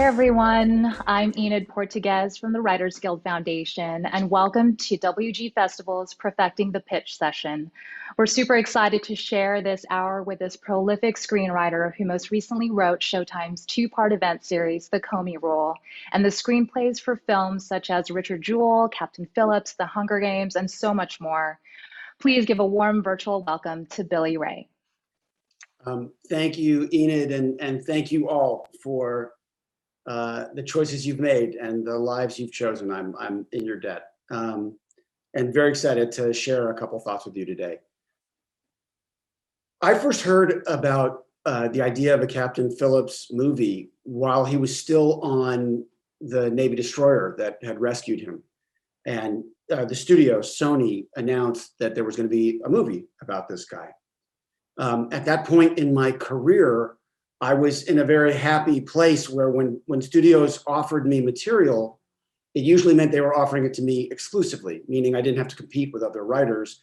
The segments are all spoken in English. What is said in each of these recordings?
everyone. I'm Enid Portuguez from the Writers Guild Foundation, and welcome to WGFestival's Perfecting the Pitch session. We're super excited to share this hour with this prolific screenwriter who most recently wrote Showtime's two-part event series, The Comey Rule, and the screenplays for films such as Richard Jewell, Captain Phillips, The Hunger Games, and so much more. Please give a warm virtual welcome to Billy Ray. Thank you, Enid, and thank you all for the choices you've made and the lives you've chosen. I'm in your debt, and very excited to share a couple thoughts with you today. I first heard about the idea of a Captain Phillips movie while he was still on the Navy destroyer that had rescued him, and the studio, Sony, announced that there was going to be a movie about this guy. At that point in my career, I was in a very happy place where when studios offered me material, it usually meant they were offering it to me exclusively, meaning I didn't have to compete with other writers.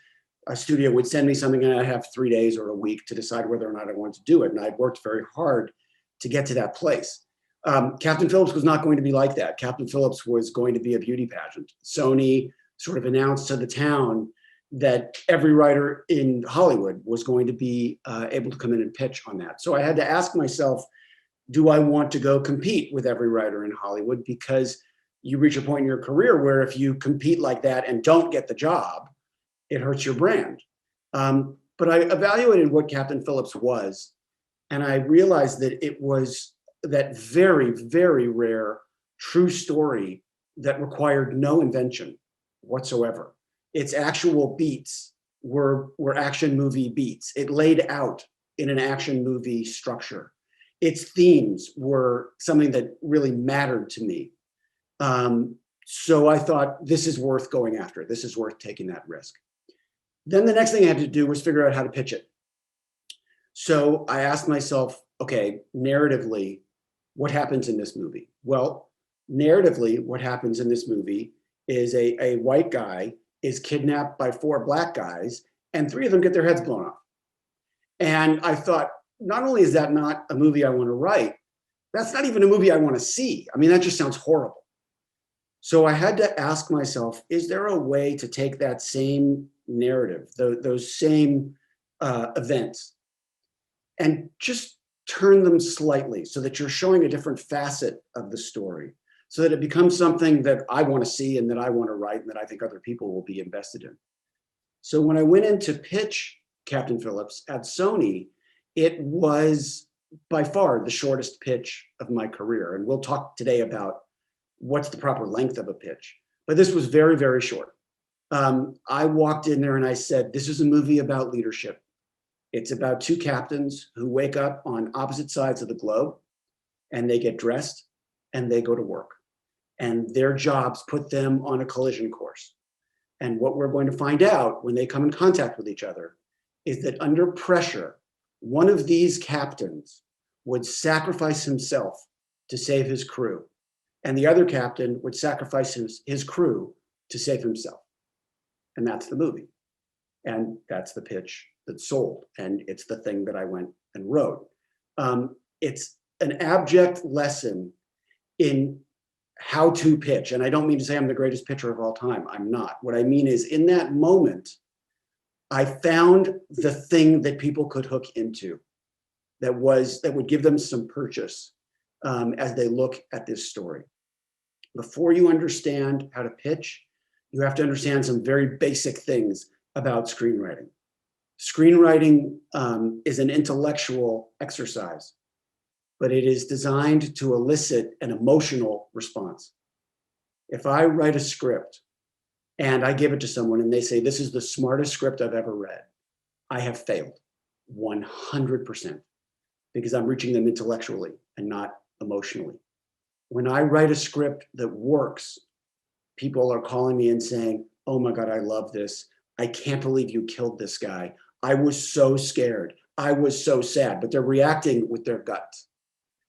A studio would send me something and I'd have 3 days or a week to decide whether or not I wanted to do it. And I'd worked very hard to get to that place. Captain Phillips was not going to be like that. Captain Phillips was going to be a beauty pageant. Sony sort of announced to the town that every writer in Hollywood was going to be able to come in and pitch on that. So I had to ask myself, do I want to go compete with every writer in Hollywood? Because you reach a point in your career where if you compete like that and don't get the job, it hurts your brand. But I evaluated what Captain Phillips was, and I realized that it was that very, very rare true story that required no invention whatsoever. Its actual beats were action movie beats. It laid out in an action movie structure. Its themes were something that really mattered to me. So I thought, this is worth going after. This is worth taking that risk. Then the next thing I had to do was figure out how to pitch it. So I asked myself, okay, narratively, what happens in this movie? Well, narratively, what happens in this movie is a white guy is kidnapped by 4 black guys, and 3 of them get their heads blown off. And I thought, not only is that not a movie I want to write, that's not even a movie I want to see. I mean, that just sounds horrible. So I had to ask myself, is there a way to take that same narrative, those same events, and just turn them slightly so that you're showing a different facet of the story, so that it becomes something that I want to see and that I want to write and that I think other people will be invested in. So when I went in to pitch Captain Phillips at Sony, it was by far the shortest pitch of my career. And we'll talk today about what's the proper length of a pitch. But this was very, very short. I walked in there and I said, this is a movie about leadership. It's about 2 captains who wake up on opposite sides of the globe, and they get dressed and they go to work. And their jobs put them on a collision course. And what we're going to find out when they come in contact with each other is that under pressure, one of these captains would sacrifice himself to save his crew, and the other captain would sacrifice his crew to save himself. And that's the movie. And that's the pitch that sold. And it's the thing that I went and wrote. It's an abject lesson in how to pitch. And I don't mean to say I'm the greatest pitcher of all time. I'm not. What I mean is, in that moment, I found the thing that people could hook into that would give them some purchase as they look at this story. Before you understand how to pitch, you have to understand some very basic things about screenwriting. Screenwriting is an intellectual exercise, but it is designed to elicit an emotional response. If I write a script and I give it to someone and they say, this is the smartest script I've ever read, I have failed 100%, because I'm reaching them intellectually and not emotionally. When I write a script that works, people are calling me and saying, oh my God, I love this. I can't believe you killed this guy. I was so scared. I was so sad. But they're reacting with their guts.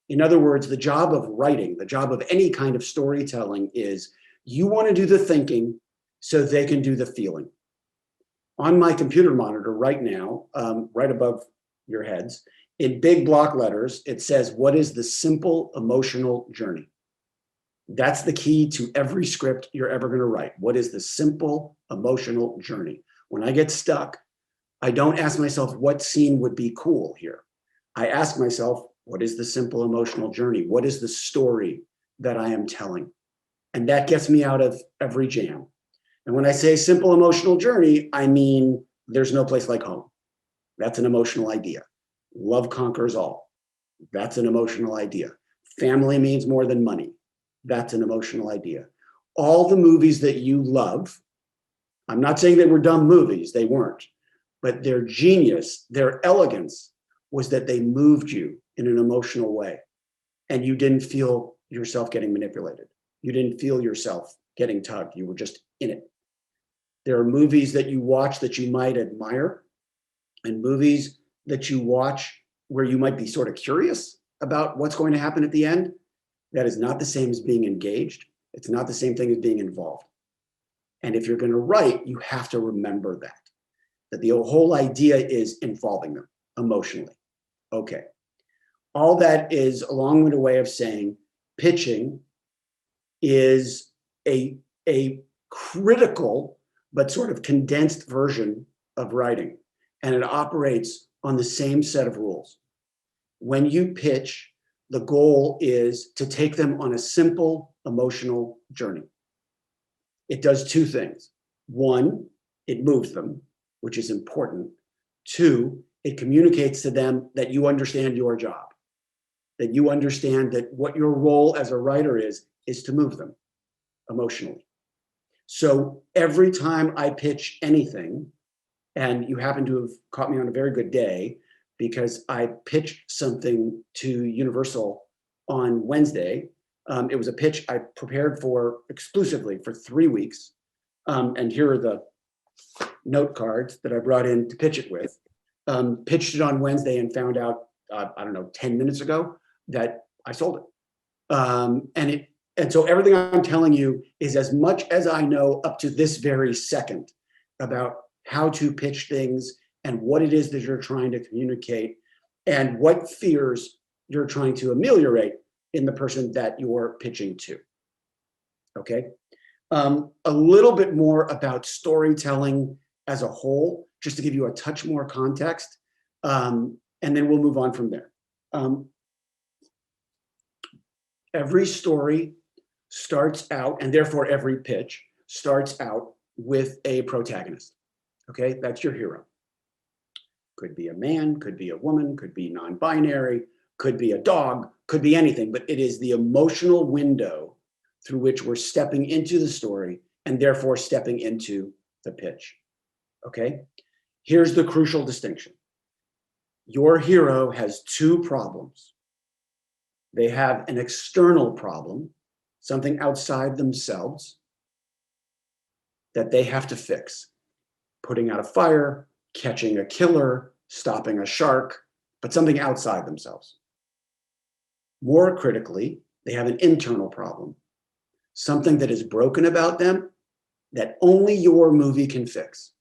In other words, the job of writing, the job of any kind of storytelling is, you want to do the thinking so they can do the feeling. On my computer monitor right now, right above your heads, in big block letters, it says, what is the simple emotional journey? That's the key to every script you're ever going to write. What is the simple emotional journey? When I get stuck, I don't ask myself what scene would be cool here. I ask myself, what is the simple emotional journey? What is the story that I am telling? And that gets me out of every jam. And when I say simple emotional journey, I mean, there's no place like home. That's an emotional idea. Love conquers all. That's an emotional idea. Family means more than money. That's an emotional idea. All the movies that you love, I'm not saying they were dumb movies, they weren't, but their genius, their elegance was that they moved you in an emotional way and you didn't feel yourself getting manipulated. You didn't feel yourself getting tugged. You were just in it. There are movies that you watch that you might admire and movies that you watch where you might be sort of curious about what's going to happen at the end. That is not the same as being engaged. It's not the same thing as being involved. And if you're going to write, you have to remember that the whole idea is involving them emotionally. Okay. All that is a long-winded way of saying pitching is a critical but sort of condensed version of writing. And it operates on the same set of rules. When you pitch, the goal is to take them on a simple emotional journey. It does two things. One, it moves them, which is important. Two, it communicates to them that you understand your job, that you understand that what your role as a writer is to move them emotionally. So every time I pitch anything, and you happen to have caught me on a very good day, because I pitched something to Universal on Wednesday. It was a pitch I prepared for exclusively for 3 weeks. And here are the note cards that I brought in to pitch it with. Pitched it on Wednesday and found out, 10 minutes ago that I sold it. And so everything I'm telling you is as much as I know up to this very second about how to pitch things and what it is that you're trying to communicate and what fears you're trying to ameliorate in the person that you're pitching to. Okay. A little bit more about storytelling as a whole, just to give you a touch more context, and then we'll move on from there. Every story starts out, and therefore every pitch starts out with a protagonist. Okay, that's your hero. Could be a man, could be a woman, could be non-binary, could be a dog, could be anything, but it is the emotional window through which we're stepping into the story and therefore stepping into the pitch. Okay, here's the crucial distinction. Your hero has two problems. They have an external problem, something outside themselves that they have to fix. Putting out a fire, catching a killer, stopping a shark, but something outside themselves. More critically, they have an internal problem, something that is broken about them that only your movie can fix.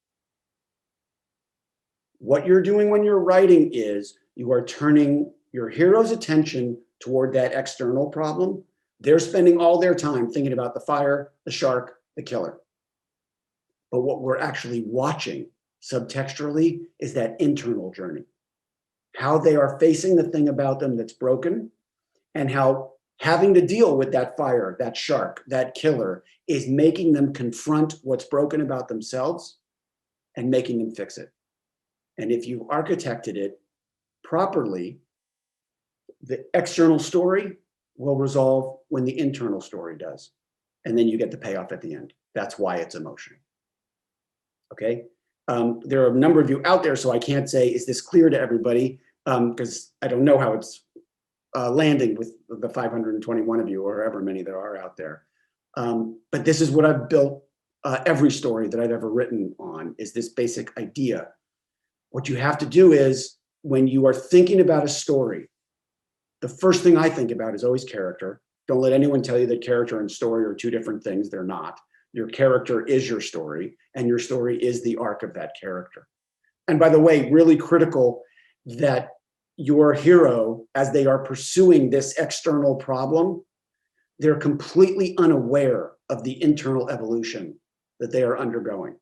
What you're doing when you're writing is you are turning your hero's attention toward that external problem. They're spending all their time thinking about the fire, the shark, the killer. But what we're actually watching subtextually is that internal journey, how they are facing the thing about them that's broken, and how having to deal with that fire, that shark, that killer is making them confront what's broken about themselves and making them fix it. And if you architected it properly, the external story will resolve when the internal story does. And then you get the payoff at the end. That's why it's emotional. Okay. There are a number of you out there, so I can't say, is this clear to everybody? Because I don't know how it's landing with the 521 of you or however many there are out there. But this is what I've built every story that I've ever written on, is this basic idea. What you have to do is, when you are thinking about a story, the first thing I think about is always character. Don't let anyone tell you that character and story are two different things. They're not. Your character is your story, and your story is the arc of that character. And by the way, really critical that your hero, as they are pursuing this external problem, they're completely unaware of the internal evolution that they are undergoing.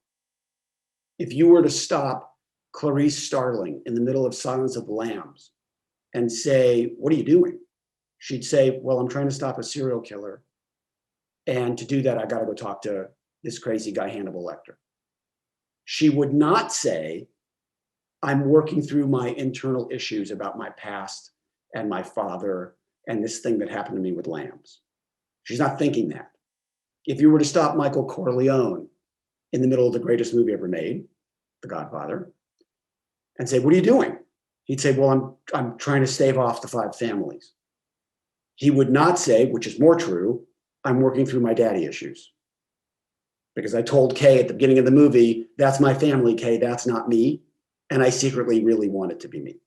If you were to stop Clarice Starling in the middle of Silence of the Lambs and say, "What are you doing?" She'd say, "Well, I'm trying to stop a serial killer. And to do that, I got to go talk to this crazy guy, Hannibal Lecter." She would not say, "I'm working through my internal issues about my past and my father and this thing that happened to me with lambs." She's not thinking that. If you were to stop Michael Corleone in the middle of the greatest movie ever made, The Godfather, and say, "What are you doing?" He'd say, "Well, I'm trying to stave off the 5 families." He would not say, which is more true, "I'm working through my daddy issues. Because I told Kay at the beginning of the movie, that's my family, Kay, that's not me. And I secretly really want it to be me."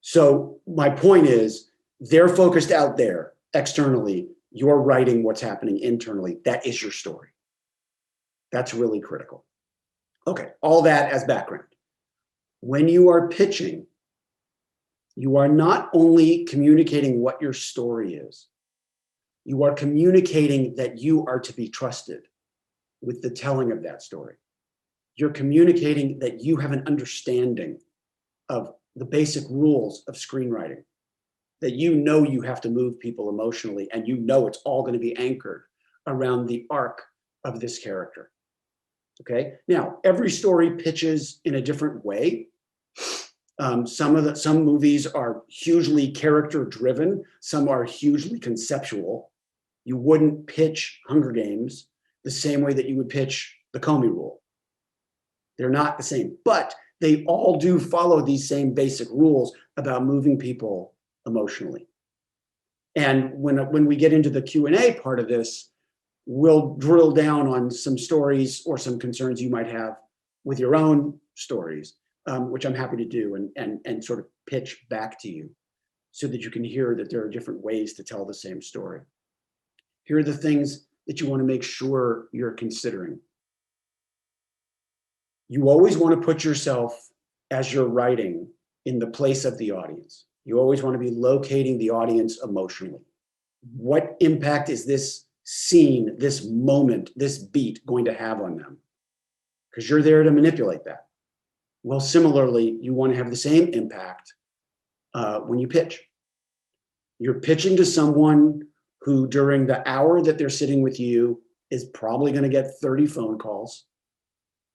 So my point is, they're focused out there externally. You're writing what's happening internally. That is your story. That's really critical. Okay, all that as background. When you are pitching, you are not only communicating what your story is, you are communicating that you are to be trusted with the telling of that story. You're communicating that you have an understanding of the basic rules of screenwriting, that you know you have to move people emotionally, and you know it's all going to be anchored around the arc of this character. Okay. Now, every story pitches in a different way. Some movies are hugely character driven. Some are hugely conceptual. You wouldn't pitch Hunger Games the same way that you would pitch the Comey Rule. They're not the same, but they all do follow these same basic rules about moving people emotionally. And when we get into the Q&A part of this, we'll drill down on some stories or some concerns you might have with your own stories, which I'm happy to do and sort of pitch back to you so that you can hear that there are different ways to tell the same story. Here are the things that you want to make sure you're considering. You always want to put yourself, as you're writing, in the place of the audience. You always want to be locating the audience emotionally. What impact is this scene, this moment, this beat going to have on them? Because you're there to manipulate that. Well, similarly, you want to have the same impact when you pitch. You're pitching to someone who, during the hour that they're sitting with you, is probably going to get 30 phone calls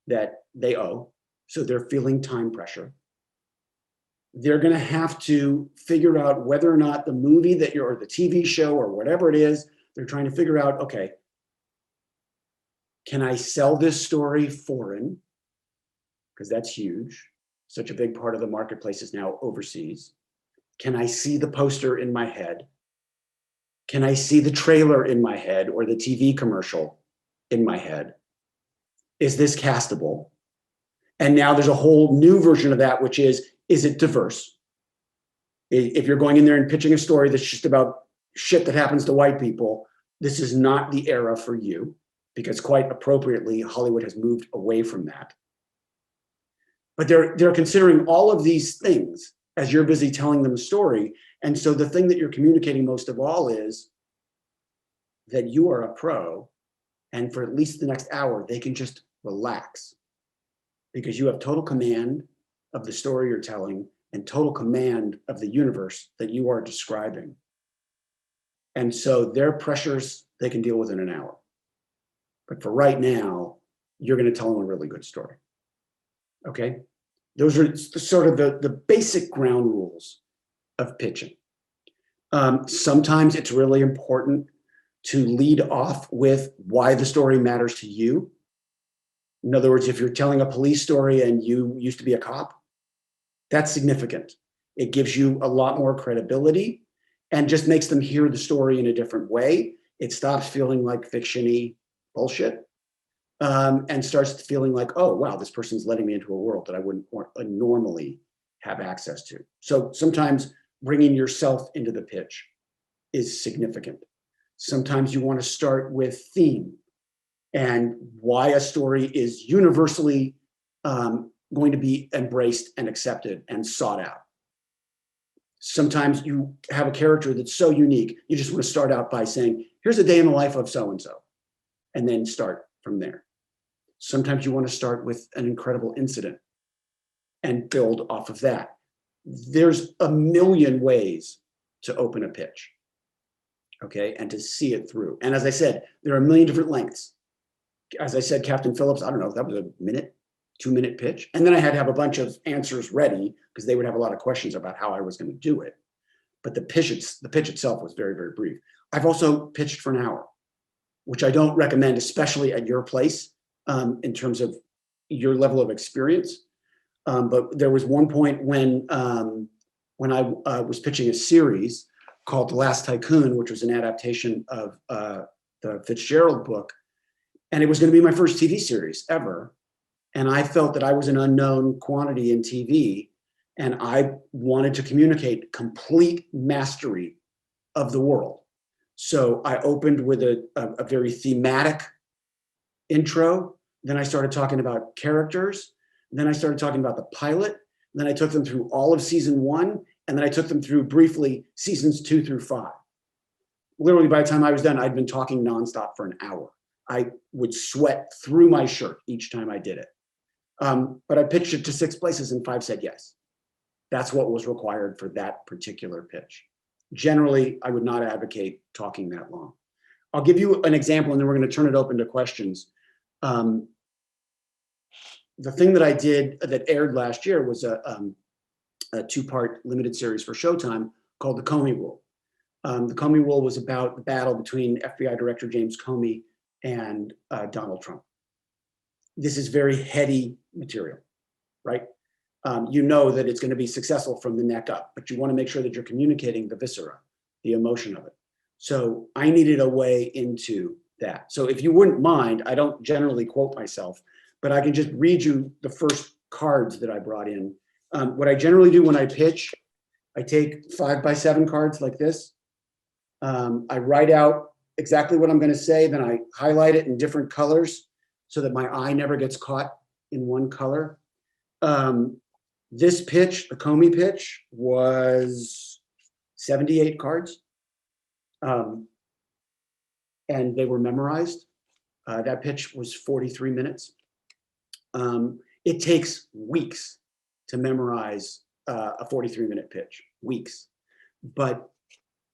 that they owe. So they're feeling time pressure. They're going to have to figure out whether or not the movie that you're, or the TV show or whatever it is, they're trying to figure out, okay, can I sell this story foreign? Because that's huge. Such a big part of the marketplace is now overseas. Can I see the poster in my head? Can I see the trailer in my head or the TV commercial in my head? Is this castable? And now there's a whole new version of that, which is it diverse? If you're going in there and pitching a story that's just about shit that happens to white people, this is not the era for you, because quite appropriately, Hollywood has moved away from that. But they're considering all of these things as you're busy telling them a story. And so the thing that you're communicating most of all is that you are a pro, and for at least the next hour, they can just relax because you have total command of the story you're telling and total command of the universe that you are describing. And so their pressures, they can deal with in an hour. But for right now, you're going to tell them a really good story. Okay? Those are sort of the basic ground rules of pitching. Sometimes it's really important to lead off with why the story matters to you. In other words, if you're telling a police story and you used to be a cop, that's significant. It gives you a lot more credibility and just makes them hear the story in a different way. It stops feeling like fiction-y bullshit and starts feeling like, oh, wow, this person's letting me into a world that I wouldn't normally have access to. So sometimes bringing yourself into the pitch is significant. Sometimes you want to start with theme and why a story is universally going to be embraced and accepted and sought out. Sometimes you have a character that's so unique, you just want to start out by saying, here's a day in the life of so-and-so, and then start from there. Sometimes you want to start with an incredible incident and build off of that. There's a million ways to open a pitch, okay, and to see it through. And as I said, there are a million different lengths. As I said, Captain Phillips, I don't know, that was a minute, 2-minute pitch. And then I had to have a bunch of answers ready because they would have a lot of questions about how I was going to do it. But the pitch itself was very, very brief. I've also pitched for an hour, which I don't recommend, especially at your place, in terms of your level of experience. But there was one point when I was pitching a series called The Last Tycoon, which was an adaptation of the Fitzgerald book. And it was going to be my first TV series ever. And I felt that I was an unknown quantity in TV, and I wanted to communicate complete mastery of the world. So I opened with a very thematic intro. Then I started talking about characters. Then I started talking about the pilot. Then I took them through all of season 1. And then I took them through briefly seasons 2 through 5. Literally, by the time I was done, I'd been talking nonstop for an hour. I would sweat through my shirt each time I did it. But I pitched it to 6 places and 5 said yes. That's what was required for that particular pitch. Generally, I would not advocate talking that long. I'll give you an example and then we're going to turn it open to questions. The thing that I did that aired last year was a 2-part limited series for Showtime called The Comey Rule. The Comey Rule was about the battle between FBI Director James Comey and Donald Trump. This is very heady material, right? You know that it's going to be successful from the neck up, but you want to make sure that you're communicating the viscera, the emotion of it. So I needed a way into that. So if you wouldn't mind, I don't generally quote myself, but I can just read you the first cards that I brought in. What I generally do when I pitch, I take 5x7 cards like this. I write out exactly what I'm going to say, then I highlight it in different colors so that my eye never gets caught in one color. This pitch, the Comey pitch, was 78 cards. And they were memorized. That pitch was 43 minutes. It takes weeks to memorize a 43-minute pitch, weeks. But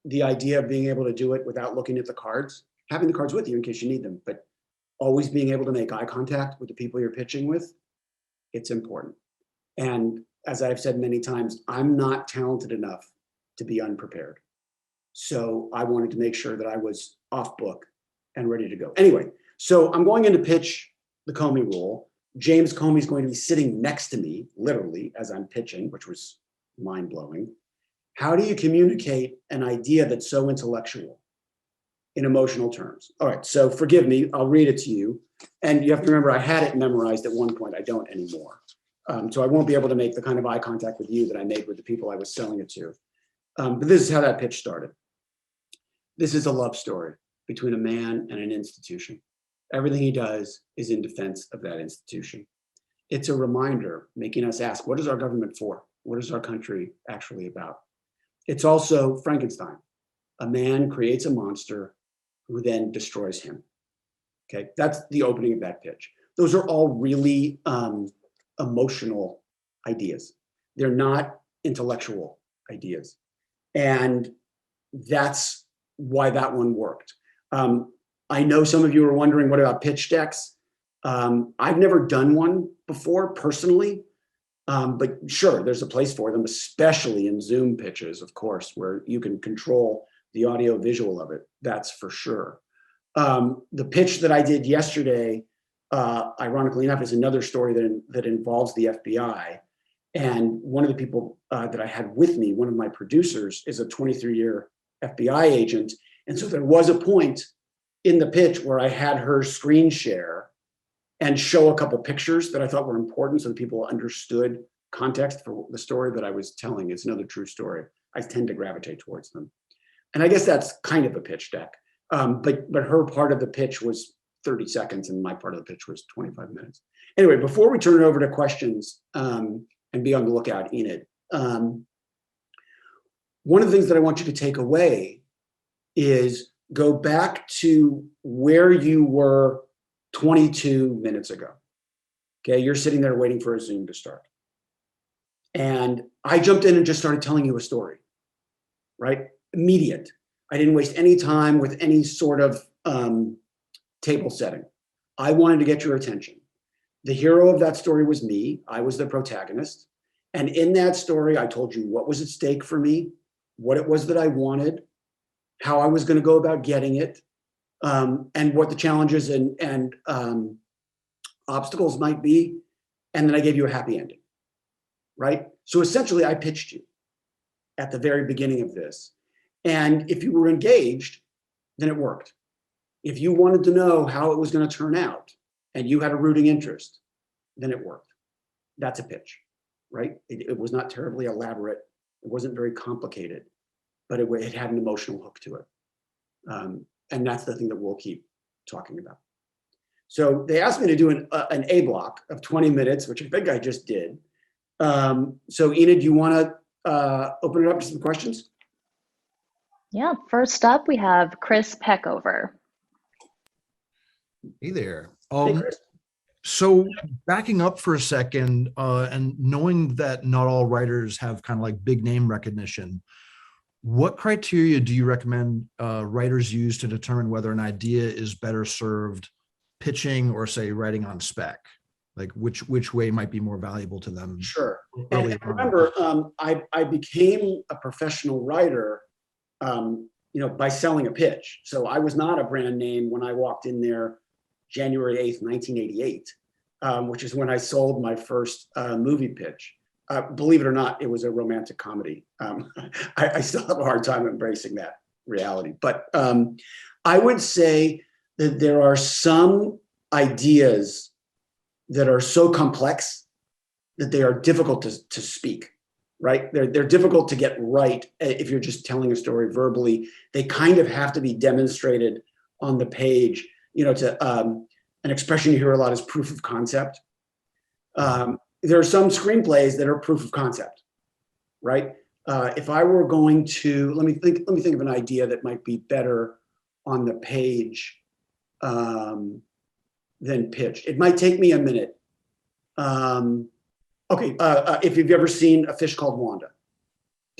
the idea of being able to do it without looking at the cards, having the cards with you in case you need them, but always being able to make eye contact with the people you're pitching with, it's important. And as I've said many times, I'm not talented enough to be unprepared. So I wanted to make sure that I was off book and ready to go. Anyway, so I'm going in to pitch the Comey Rule. James Comey is going to be sitting next to me, literally, as I'm pitching, which was mind-blowing. How do you communicate an idea that's so intellectual in emotional terms? All right, so forgive me, I'll read it to you. And you have to remember, I had it memorized at one point. I don't anymore. So I won't be able to make the kind of eye contact with you that I made with the people I was selling it to. But this is how that pitch started. This is a love story between a man and an institution. Everything he does is in defense of that institution. It's a reminder making us ask, what is our government for? What is our country actually about? It's also Frankenstein. A man creates a monster who then destroys him. Okay, that's the opening of that pitch. Those are all really emotional ideas. They're not intellectual ideas. And that's why that one worked. I know some of you are wondering, what about pitch decks? I've never done one before personally, but sure, there's a place for them, especially in Zoom pitches, of course, where you can control the audio visual of it. That's for sure. The pitch that I did yesterday, ironically enough, is another story that involves the FBI. And one of the people that I had with me, one of my producers, is a 23-year FBI agent. And so there was a point in the pitch where I had her screen share and show a couple pictures that I thought were important so that people understood context for the story that I was telling. It's another true story. I tend to gravitate towards them. And I guess that's kind of a pitch deck. But her part of the pitch was 30 seconds and my part of the pitch was 25 minutes. Anyway, before we turn it over to questions, and be on the lookout, Enid, one of the things that I want you to take away is go back to where you were 22 minutes ago. Okay, you're sitting there waiting for a Zoom to start. And I jumped in and just started telling you a story, right? Immediate. I didn't waste any time with any sort of table setting. I wanted to get your attention. The hero of that story was me. I was the protagonist. And in that story, I told you what was at stake for me, what it was that I wanted, how I was going to go about getting it, and what the challenges and obstacles might be. And then I gave you a happy ending, right? So essentially, I pitched you at the very beginning of this. And if you were engaged, then it worked. If you wanted to know how it was going to turn out and you had a rooting interest, then it worked. That's a pitch, right? It was not terribly elaborate. It wasn't very complicated, but it had an emotional hook to it. And that's the thing that we'll keep talking about. So they asked me to do an A block of 20 minutes, which I think I just did. So Enid, do you want to open it up to some questions? Yeah, first up, we have Chris Peckover. Hey there. Hey, Chris. So backing up for a second, and knowing that not all writers have kind of like big name recognition, what criteria do you recommend writers use to determine whether an idea is better served pitching or, say, writing on spec? Like which way might be more valuable to them? Sure. And remember, I became a professional writer, by selling a pitch. So I was not a brand name when I walked in there January 8th, 1988, which is when I sold my first movie pitch. Believe it or not, it was a romantic comedy. I still have a hard time embracing that reality. But I would say that there are some ideas that are so complex that they are difficult to speak, right? They're difficult to get right if you're just telling a story verbally. They kind of have to be demonstrated on the page. An expression you hear a lot is proof of concept. There are some screenplays that are proof of concept, right? If I were going to, let me think of an idea that might be better on the page than pitched. It might take me a minute. If you've ever seen A Fish Called Wanda,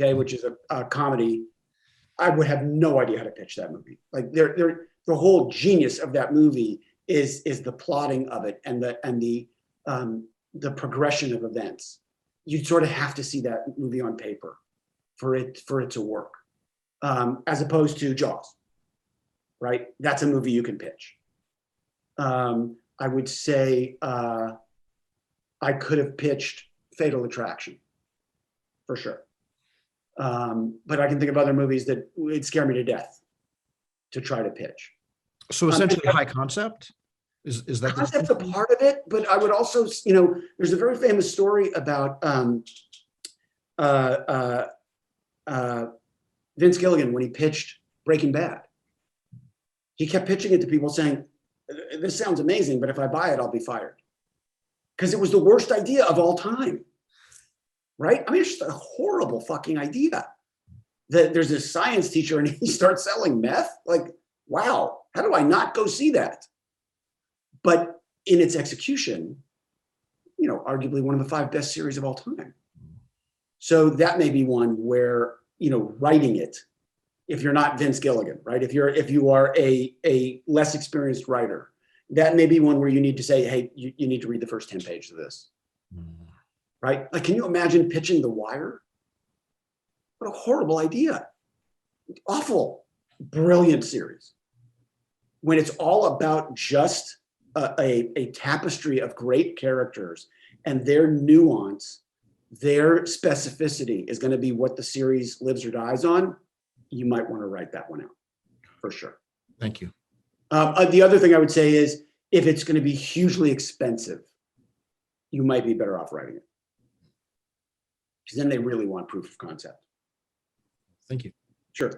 okay, which is a comedy, I would have no idea how to pitch that movie. Like the whole genius of that movie is the plotting of it and the progression of events. You sort of have to see that movie on paper for it to work, as opposed to Jaws, right? That's a movie you can pitch. I would say I could have pitched Fatal Attraction, for sure. But I can think of other movies that would scare me to death to try to pitch. So essentially high concept? Is that concept's a part of it, but I would also, there's a very famous story about Vince Gilligan when he pitched Breaking Bad. He kept pitching it to people saying, this sounds amazing, but if I buy it, I'll be fired. Because it was the worst idea of all time, right? I mean, it's just a horrible fucking idea. That there's this science teacher and he starts selling meth. Like, wow, how do I not go see that? But in its execution, arguably one of the 5 best series of all time. So that may be one where, writing it, if you're not Vince Gilligan, right? If you are a less experienced writer, that may be one where you need to say, hey, you need to read the first 10 pages of this, right? Like, can you imagine pitching The Wire? What a horrible idea. Awful, brilliant series. When it's all about just a tapestry of great characters and their nuance, their specificity is going to be what the series lives or dies on, you might want to write that one out for sure. Thank you. The other thing I would say is if it's going to be hugely expensive, you might be better off writing it. Because then they really want proof of concept. Thank you. Sure.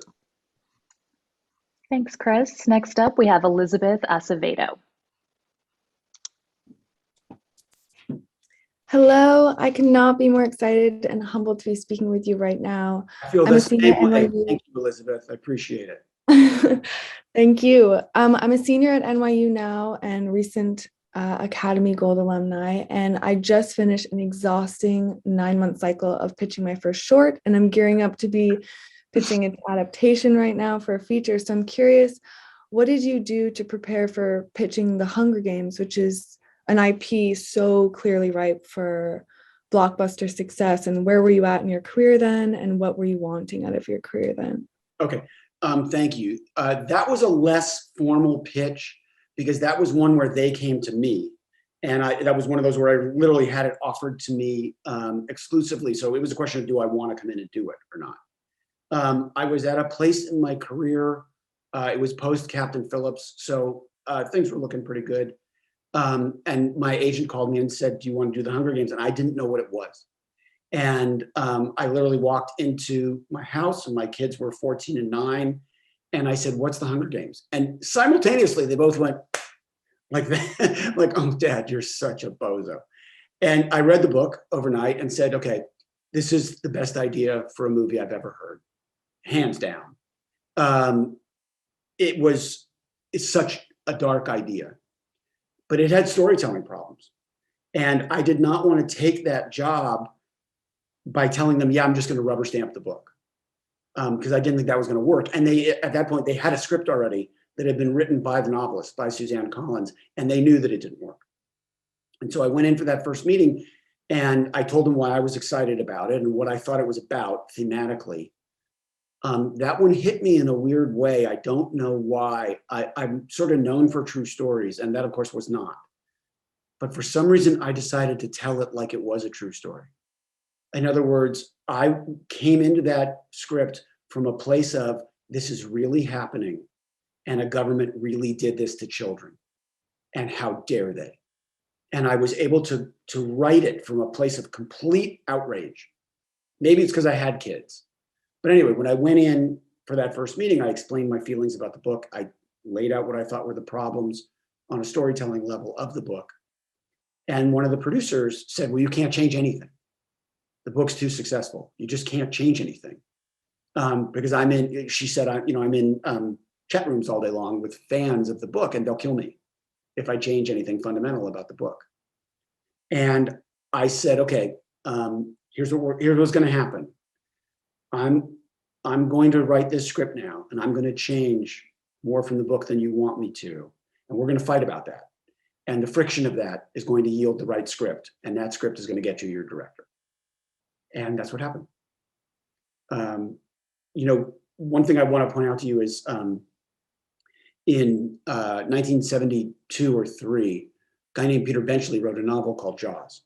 Thanks, Chris. Next up, we have Elizabeth Acevedo. Hello, I cannot be more excited and humbled to be speaking with you right now. I feel I'm the a senior same at way. NYU. Thank you, Elizabeth. I appreciate it. Thank you. I'm a senior at NYU now and recent Academy Gold alumni. And I just finished an exhausting 9-month cycle of pitching my first short, and I'm gearing up to be pitching its adaptation right now for a feature. So I'm curious, what did you do to prepare for pitching The Hunger Games, which is an IP so clearly ripe for blockbuster success? And where were you at in your career then? And what were you wanting out of your career then? Okay. Thank you. That was a less formal pitch because that was one where they came to me. And that was one of those where I literally had it offered to me exclusively. So it was a question of, do I want to come in and do it or not? I was at a place in my career. It was post Captain Phillips. So things were looking pretty good. And my agent called me and said, do you want to do the Hunger Games? And I didn't know what it was. And I literally walked into my house and my kids were 14 and 9. And I said, what's the Hunger Games? And simultaneously, they both went like that, like, oh, Dad, you're such a bozo. And I read the book overnight and said, okay, this is the best idea for a movie I've ever heard, hands down. It's such a dark idea, but it had storytelling problems. And I did not want to take that job by telling them, yeah, I'm just going to rubber stamp the book, because I didn't think that was going to work. And at that point, they had a script already that had been written by the novelist, by Suzanne Collins, and they knew that it didn't work. And so I went in for that first meeting and I told them why I was excited about it and what I thought it was about thematically. That one hit me in a weird way. I don't know why. I'm sort of known for true stories, and that, of course, was not. But for some reason, I decided to tell it like it was a true story. In other words, I came into that script from a place of, this is really happening, and a government really did this to children, and how dare they? And I was able to write it from a place of complete outrage. Maybe it's because I had kids. But anyway, when I went in for that first meeting, I explained my feelings about the book. I laid out what I thought were the problems on a storytelling level of the book. And one of the producers said, well, you can't change anything. The book's too successful. You just can't change anything. Because she said, I'm in chat rooms all day long with fans of the book, and they'll kill me if I change anything fundamental about the book. And I said, okay, here's what's going to happen. I'm going to write this script now, and I'm going to change more from the book than you want me to. And we're going to fight about that. And the friction of that is going to yield the right script. And that script is going to get you your director. And that's what happened. One thing I want to point out to you is in 1972 or 3, a guy named Peter Benchley wrote a novel called Jaws.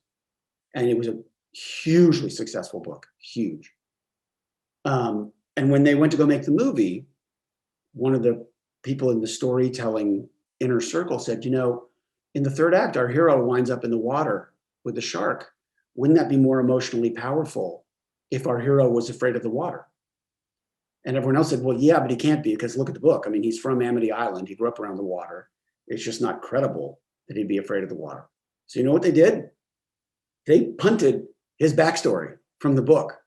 And it was a hugely successful book, huge. And when they went to go make the movie, one of the people in the storytelling inner circle said, in the third act, our hero winds up in the water with the shark. Wouldn't that be more emotionally powerful if our hero was afraid of the water? And everyone else said, well, yeah, but he can't be, because look at the book. I mean, he's from Amity Island. He grew up around the water. It's just not credible that he'd be afraid of the water. So you know what they did? They punted his backstory from the book.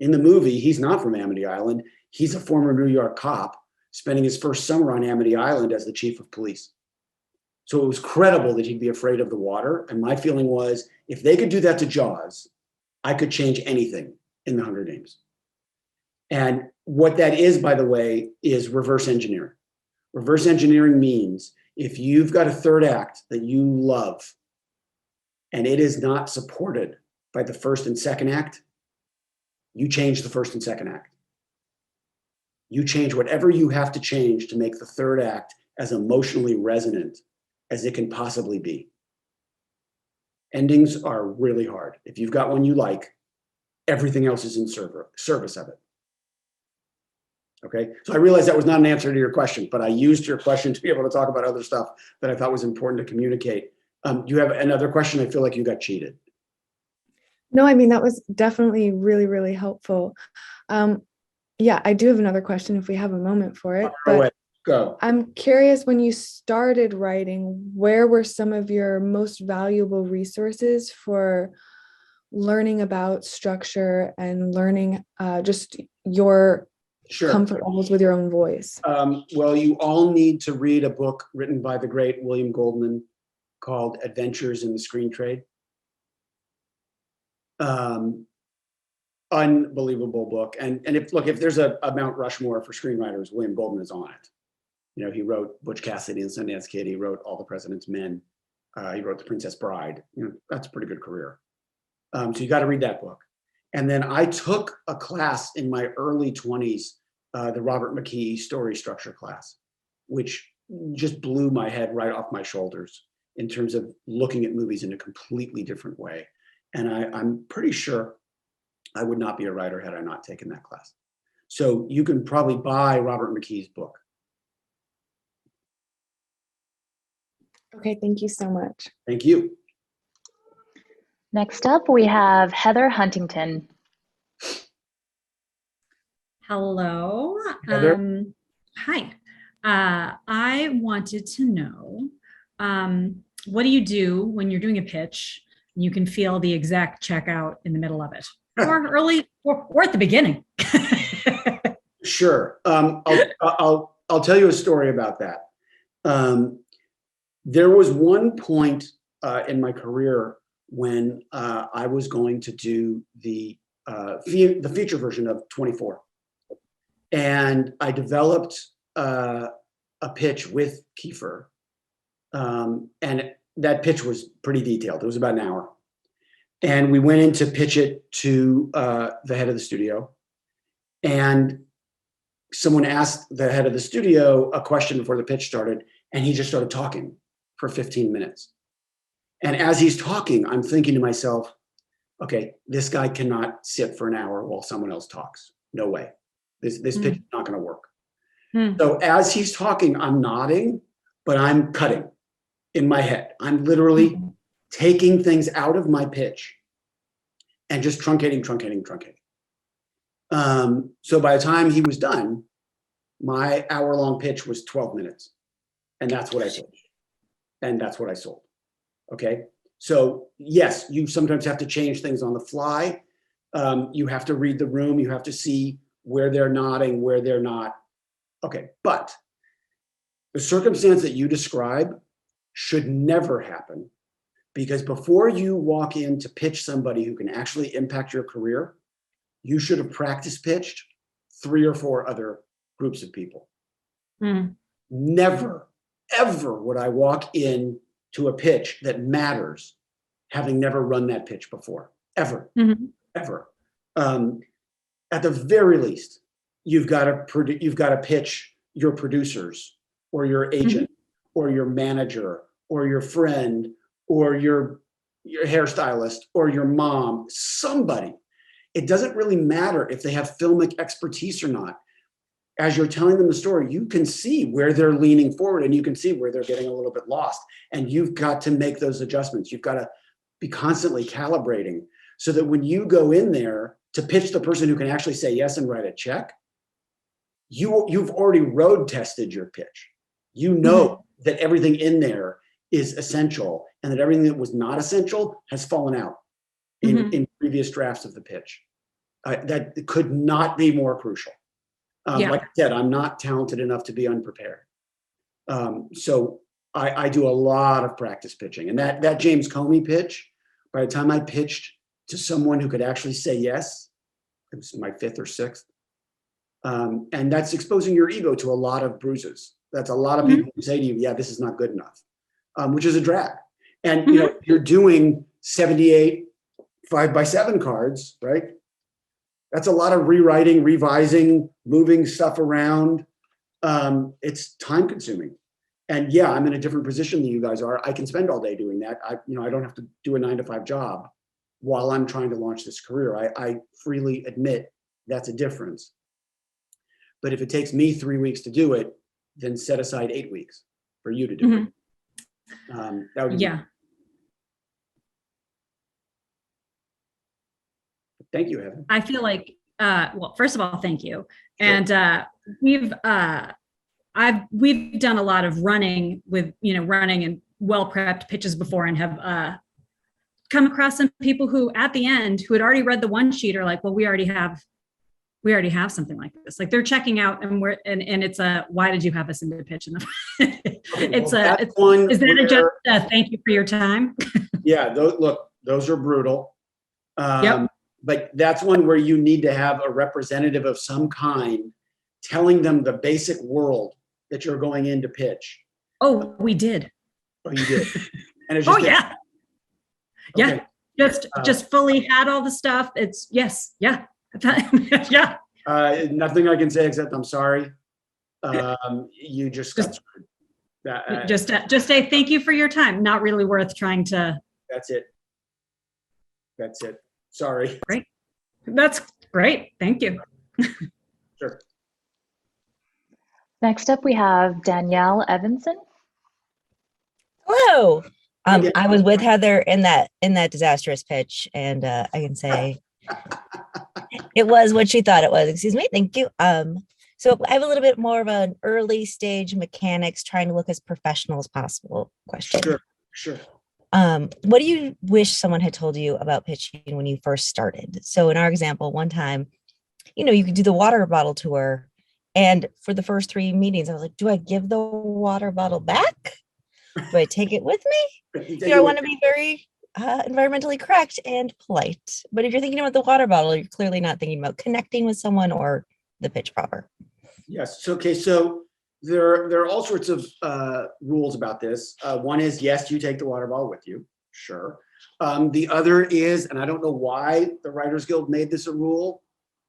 In the movie, he's not from Amity Island. He's a former New York cop spending his first summer on Amity Island as the chief of police. So it was credible that he'd be afraid of the water. And my feeling was, if they could do that to Jaws, I could change anything in the Hunger Games. And what that is, by the way, is reverse engineering. Reverse engineering means if you've got a third act that you love and it is not supported by the first and second act, you change the first and second act. You change whatever you have to change to make the third act as emotionally resonant as it can possibly be. Endings are really hard. If you've got one you like, everything else is in service of it. Okay, so I realized that was not an answer to your question, but I used your question to be able to talk about other stuff that I thought was important to communicate. You have another question? I feel like you got cheated. No, I mean, that was definitely really, really helpful. Yeah, I do have another question if we have a moment for it. But go. I'm curious, when you started writing, where were some of your most valuable resources for learning about structure and learning just your Sure. comfort levels with your own voice? Well, you all need to read a book written by the great William Goldman called Adventures in the Screen Trade. Unbelievable book. And if there's a Mount Rushmore for screenwriters, William Goldman is on it. You know, he wrote Butch Cassidy and Sundance Kid. He wrote All the President's Men. He wrote The Princess Bride. You know, that's a pretty good career. So you got to read that book. And then I took a class in my early 20s, the Robert McKee story structure class, which just blew my head right off my shoulders in terms of looking at movies in a completely different way. And I'm pretty sure I would not be a writer had I not taken that class. So you can probably buy Robert McKee's book. Okay, thank you so much. Thank you. Next up, we have Heather Huntington. Hello. Heather? Hi. I wanted to know, what do you do when you're doing a pitch and you can feel the exact checkout in the middle of it, or early, or at the beginning? Sure. I'll tell you a story about that. There was one point in my career when I was going to do the feature version of 24, and I developed a pitch with Kiefer, and that pitch was pretty detailed. It was about an hour, and we went in to pitch it to the head of the studio, and someone asked the head of the studio a question before the pitch started, and he just started talking for 15 minutes. And as he's talking, I'm thinking to myself, okay, this guy cannot sit for an hour while someone else talks. No way. This pitch is not going to work. So as he's talking, I'm nodding, but I'm cutting in my head. I'm literally taking things out of my pitch and just truncating. So by the time he was done, my hour-long pitch was 12 minutes. And that's what I pitched. And that's what I sold. Okay. So yes, you sometimes have to change things on the fly. You have to read the room. You have to see where they're nodding, where they're not. Okay. But the circumstance that you describe should never happen, because before you walk in to pitch somebody who can actually impact your career, you should have practice pitched 3 or 4 other groups of people. Never, ever would I walk in to a pitch that matters having never run that pitch before, ever, ever. At the very least, you've got to pitch your producers or your agent or your manager or your friend or your hairstylist or your mom, somebody. It doesn't really matter if they have filmic expertise or not. As you're telling them the story, you can see where they're leaning forward and you can see where they're getting a little bit lost. And you've got to make those adjustments. You've got to be constantly calibrating so that when you go in there to pitch the person who can actually say yes and write a check, you've already road tested your pitch. You know that everything in there is essential and that everything that was not essential has fallen out in previous drafts of the pitch. That could not be more crucial. Like I said, I'm not talented enough to be unprepared. So I do a lot of practice pitching. And that James Comey pitch, by the time I pitched to someone who could actually say yes, it was my 5th or 6th. And that's exposing your ego to a lot of bruises. That's a lot of people who say to you, yeah, this is not good enough, which is a drag. And you know, you're doing 78 5x7 cards, right? That's a lot of rewriting, revising, moving stuff around. It's time consuming. And yeah, I'm in a different position than you guys are. I can spend all day doing that. I don't have to do a 9-to-5 job while I'm trying to launch this career. I freely admit that's a difference. But if it takes me 3 weeks to do it, then set aside 8 weeks for you to do it. That would be Thank you, Evan. I feel like, well, first of all, thank you. And we've done a lot of running with, running and well-prepped pitches before and have come across some people who at the end, who had already read the one sheet, are like, well, we already have something like this. Like they're checking out, and it's a, why did you have us in the pitch? Is that just a thank you for your time? Yeah, those are brutal. Yep. But that's one where you need to have a representative of some kind telling them the basic world that you're going in to pitch. Oh, we did. Oh, you did. And it's just yeah. Okay. Yeah. Just fully had all the stuff. It's yes. Yeah. Yeah. Nothing I can say except I'm sorry. You just got screwed. Just a thank you for your time. Not really worth trying to. That's it. Sorry. Great. That's great. Thank you. Sure. Next up, we have Danielle Evanson. Hello. I was with Heather in that disastrous pitch, and I can say it was what she thought it was. Excuse me. Thank you. So I have a little bit more of an early stage mechanics, trying to look as professional as possible question. Sure. What do you wish someone had told you about pitching when you first started? So in our example, one time, you could do the water bottle tour. And for the first 3 meetings, I was like, do I give the water bottle back? Do I take it with me? I want to be very environmentally correct and polite. But if you're thinking about the water bottle, you're clearly not thinking about connecting with someone or the pitch proper. Yes. Okay. So there are all sorts of rules about this. One is, yes, you take the water bottle with you. Sure. The other is, and I don't know why the Writers Guild made this a rule,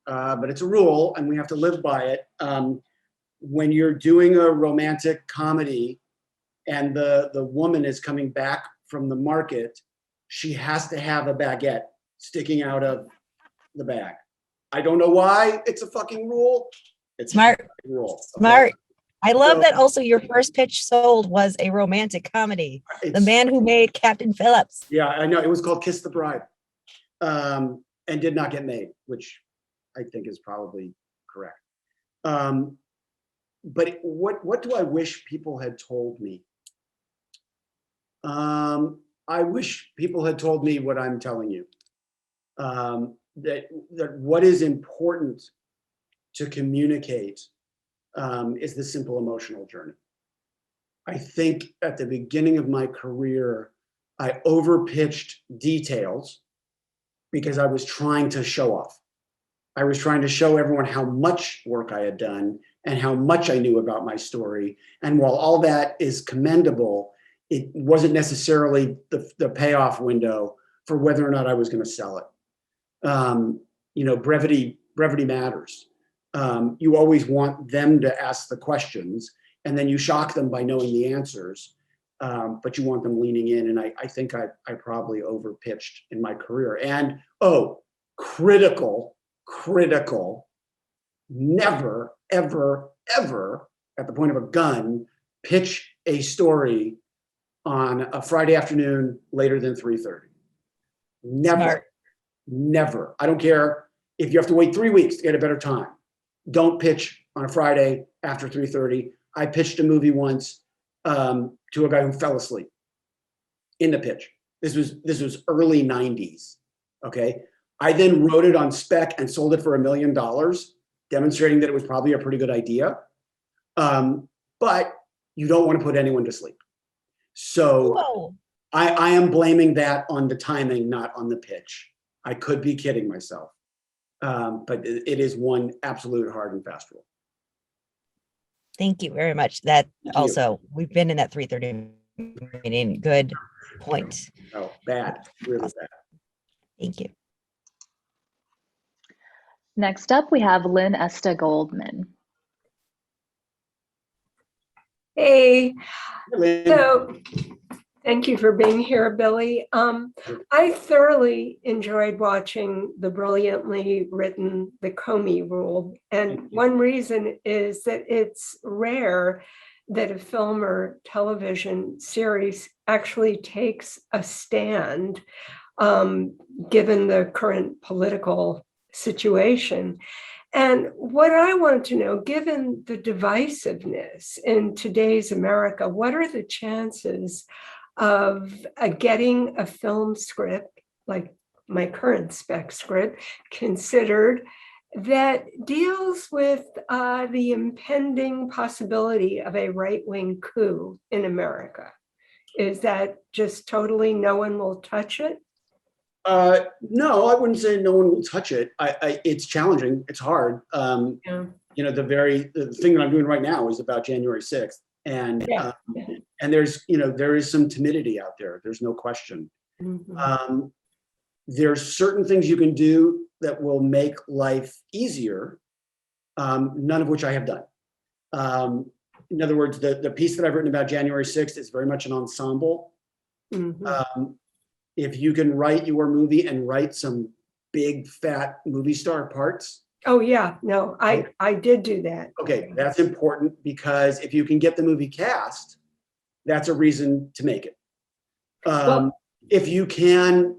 but it's a rule and we have to live by it. When you're doing a romantic comedy and the woman is coming back from the market, she has to have a baguette sticking out of the bag. I don't know why it's a fucking rule. It's smart. A rule. Okay? Smart. I love that also your first pitch sold was a romantic comedy. The man who made Captain Phillips. Yeah, I know. It was called Kiss the Bride, and did not get made, which I think is probably correct. But what do I wish people had told me? I wish people had told me what I'm telling you. That what is important to communicate is the simple emotional journey. I think at the beginning of my career, I overpitched details because I was trying to show off. I was trying to show everyone how much work I had done and how much I knew about my story. And while all that is commendable, it wasn't necessarily the payoff window for whether or not I was going to sell it. Brevity matters. You always want them to ask the questions, and then you shock them by knowing the answers, but you want them leaning in. And I think I probably overpitched in my career. And critical, never, ever, ever, at the point of a gun, pitch a story on a Friday afternoon later than 3:30. Never. Smart. Never. I don't care if you have to wait 3 weeks to get a better time. Don't pitch on a Friday after 3:30. I pitched a movie once to a guy who fell asleep in the pitch. This was early 90s. Okay. I then wrote it on Spec and sold it for $1 million, demonstrating that it was probably a pretty good idea. But you don't want to put anyone to sleep. So I am blaming that on the timing, not on the pitch. I could be kidding myself. But it is one absolute hard and fast rule. Thank you very much. That also, we've been in that 3:30 meeting. Good point. Oh, bad. Really bad. Thank you. Next up, we have Lynn Esta Goldman. Hey, Lynn. so thank you for being here, Billy. I thoroughly enjoyed watching the brilliantly written The Comey Rule. And one reason is that it's rare that a film or television series actually takes a stand, given the current political situation. And what I want to know, given the divisiveness in today's America, what are the chances of getting a film script, like my current Spec script, considered that deals with the impending possibility of a right-wing coup in America? Is that just totally no one will touch it? No, I wouldn't say no one will touch it. It's challenging. It's hard. Yeah. You know, the thing that I'm doing right now is about January 6th. And Yeah. and there is some timidity out there. There's no question. Mhm. There's certain things you can do that will make life easier, none of which I have done. In other words, the piece that I've written about January 6th is very much an ensemble. Mhm. If you can write your movie and write some big fat movie star parts, Oh, yeah, no, I did do that. okay, that's important, because if you can get the movie cast, that's a reason to make it. Well- If you can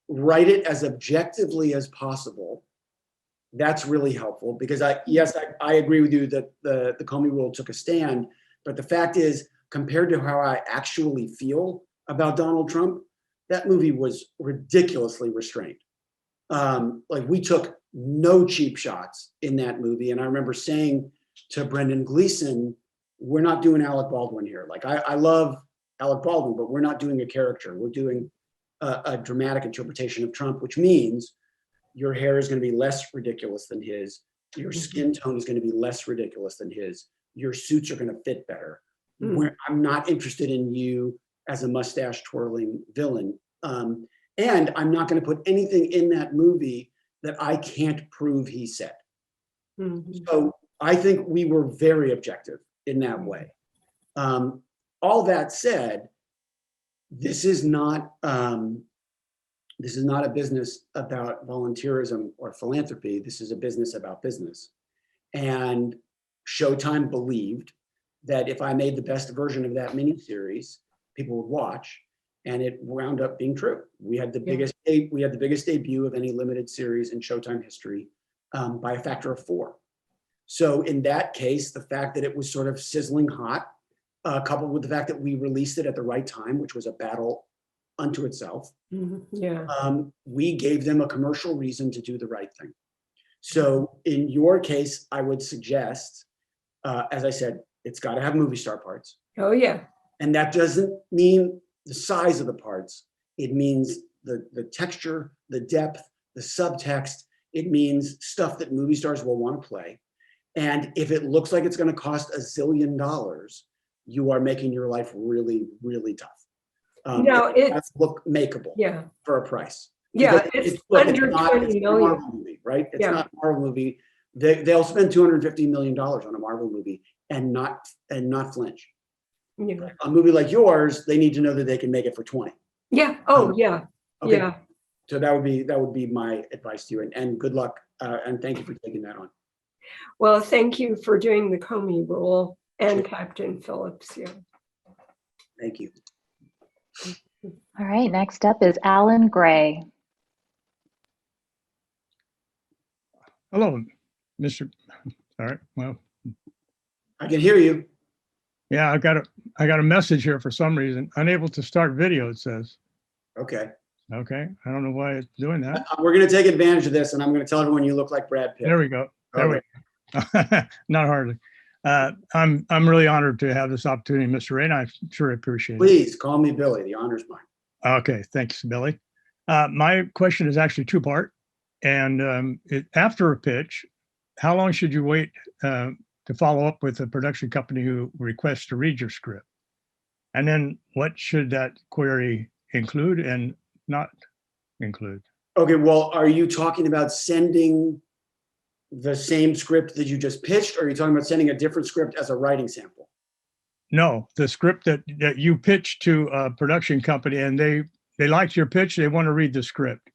write it as objectively as possible, that's really helpful, because I agree with you that the Comey Rule took a stand, but the fact is, compared to how I actually feel about Donald Trump, that movie was ridiculously restrained. Like, we took no cheap shots in that movie, and I remember saying to Brendan Gleeson, we're not doing Alec Baldwin here. Like, I love Alec Baldwin, but we're not doing a character. We're doing a dramatic interpretation of Trump, which means your hair is going to be less ridiculous than his. Your skin tone is going to be less ridiculous than his. Your suits are going to fit better. I'm not interested in you as a mustache twirling villain. And I'm not going to put anything in that movie that I can't prove he said. So I think we were very objective in that way. All that said, this is not a business about volunteerism or philanthropy. This is a business about business. And Showtime believed that if I made the best version of that miniseries, people would watch, and it wound up being true. We had the biggest debut of any limited series in Showtime history, by a factor of 4. So in that case, the fact that it was sort of sizzling hot, coupled with the fact that we released it at the right time, which was a battle unto itself, we gave them a commercial reason to do the right thing. So in your case, I would suggest, as I said, it's got to have movie star parts. Oh, yeah. And that doesn't mean the size of the parts. It means the texture, the depth, the subtext. It means stuff that movie stars will want to play. And if it looks like it's going to cost $1 zillion, you are making your life really, really tough. No, it has to look makeable for a price. Yeah, Because it's under 20 a million. Marvel movie, right? It's not a Marvel movie. They'll spend $250 million on a Marvel movie and not flinch. Yeah. A movie like yours, they need to know that they can make it for 20. Yeah. Oh, yeah. Okay. Yeah. So that would be my advice to you, and good luck, and thank you for taking that on. Well, thank you for doing the Comey Rule and Captain Phillips. Yeah. Thank you. All right, next up is Alan Gray. Hello, Mr. All right, well, I can hear you. yeah, I got a message here for some reason. Unable to start video, it says. Okay. Okay, I don't know why it's doing that. We're going to take advantage of this, and I'm going to tell everyone you look like Brad Pitt. There we go. There we go. Not hardly. I'm really honored to have this opportunity, Mr. Ray, and I sure appreciate it. Please call me Billy. The honor's mine. Okay, thanks, Billy. My question is actually two-part. And after a pitch, how long should you wait to follow up with a production company who requests to read your script? And then what should that query include and not include? Okay, well, are you talking about sending the same script that you just pitched, or are you talking about sending a different script as a writing sample? No, the script that you pitched to a production company, and they liked your pitch, they want to read the script.